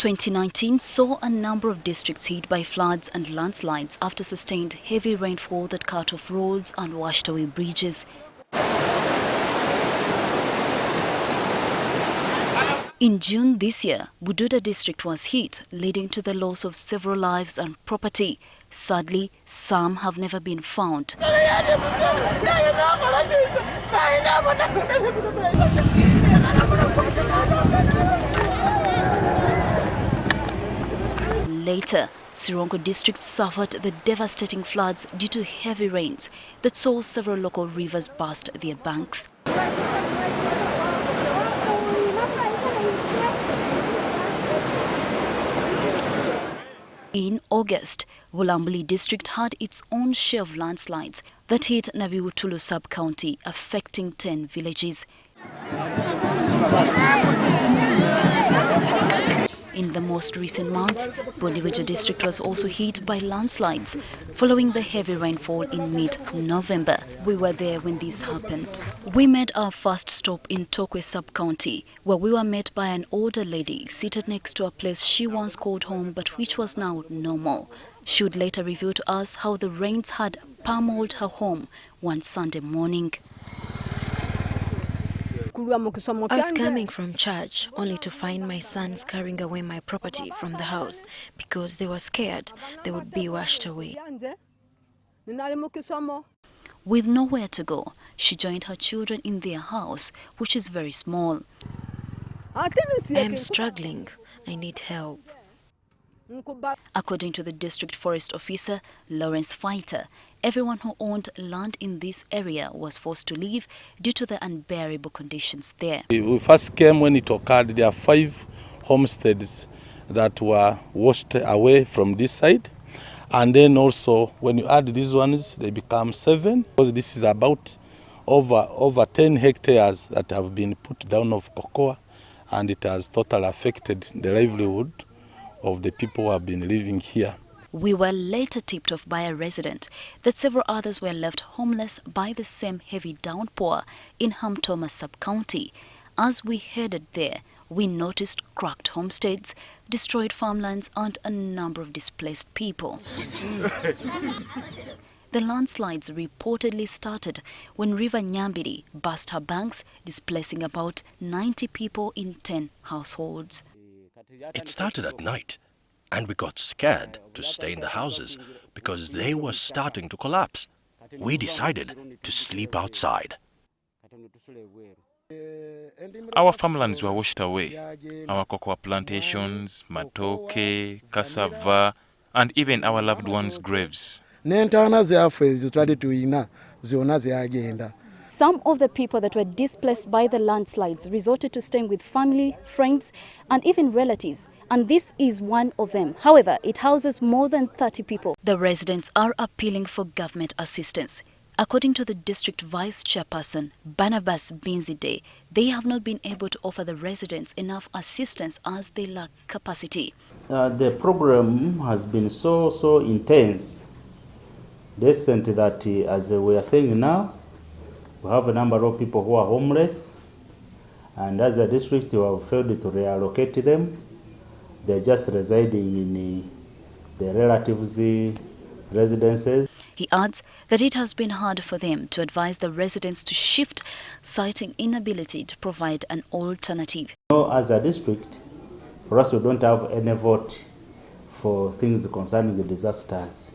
2019 saw a number of districts hit by floods and landslides after sustained heavy rainfall that cut off roads and washed away bridges. In June this year, Bududa district was hit, leading to the loss of several lives and property. Sadly, some have never been found. Later, Sironko district suffered the devastating floods due to heavy rains that saw several local rivers burst their banks. In August, Bulambuli district had its own share of landslides that hit Nabiutulu sub-county, affecting 10 villages. In the most recent months, Bundibugyo district was also hit by landslides following the heavy rainfall in mid-November. We were there when this happened. We made our first stop in Tokwe sub-county, where we were met by an older lady seated next to a place she once called home but which was now no more. She would later reveal to us how the rains had pummeled her home one Sunday morning. I was coming from church only to find my sons carrying away my property from the house because they were scared they would be washed away. With nowhere to go, she joined her children in their house, which is very small. I am struggling. I need help. According to the district forest officer, Lawrence Fighter, everyone who owned land in this area was forced to leave due to the unbearable conditions there. We first came when it occurred. There are 5 homesteads that were washed away from this side. And then also, when you add these ones, they become 7. Because this is about over 10 hectares that have been put down of cocoa, and it has totally affected the livelihood of the people who have been living here. We were later tipped off by a resident that several others were left homeless by the same heavy downpour in Hamtoma sub-county. As we headed there, we noticed cracked homesteads, destroyed farmlands and a number of displaced people. The landslides reportedly started when River Nyambiri burst her banks, displacing about 90 people in 10 households. It started at night, and we got scared to stay in the houses because they were starting to collapse. We decided to sleep outside. Our farmlands were washed away. Our cocoa plantations, matoke, cassava, and even our loved ones' graves. Some of the people that were displaced by the landslides resorted to staying with family, friends, and even relatives. And this is one of them. However, it houses more than 30 people. The residents are appealing for government assistance. According to the district vice chairperson, Barnabas Binzide, they have not been able to offer the residents enough assistance as they lack capacity. The program has been so intense, decent that, as we are saying now, we have a number of people who are homeless, and as a district we have failed to reallocate them. They're just residing in the relatives' residences. He adds that it has been hard for them to advise the residents to shift, citing inability to provide an alternative. As a district, for us, we don't have any vote for things concerning the disasters.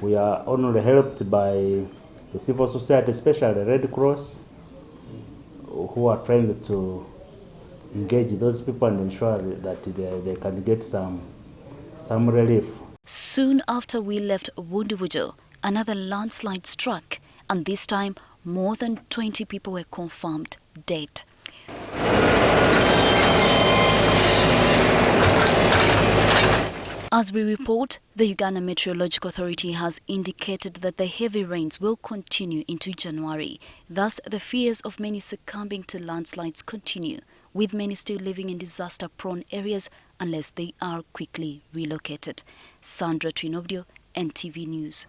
We are only helped by the civil society, especially the Red Cross, who are trying to engage those people and ensure that they can get some relief. Soon after we left Bundibugyo, another landslide struck, and this time more than 20 people were confirmed dead. As we report, the Uganda Meteorological Authority has indicated that the heavy rains will continue into January. Thus, the fears of many succumbing to landslides continue, with many still living in disaster-prone areas unless they are quickly relocated. Sandra Twinobdio, NTV News.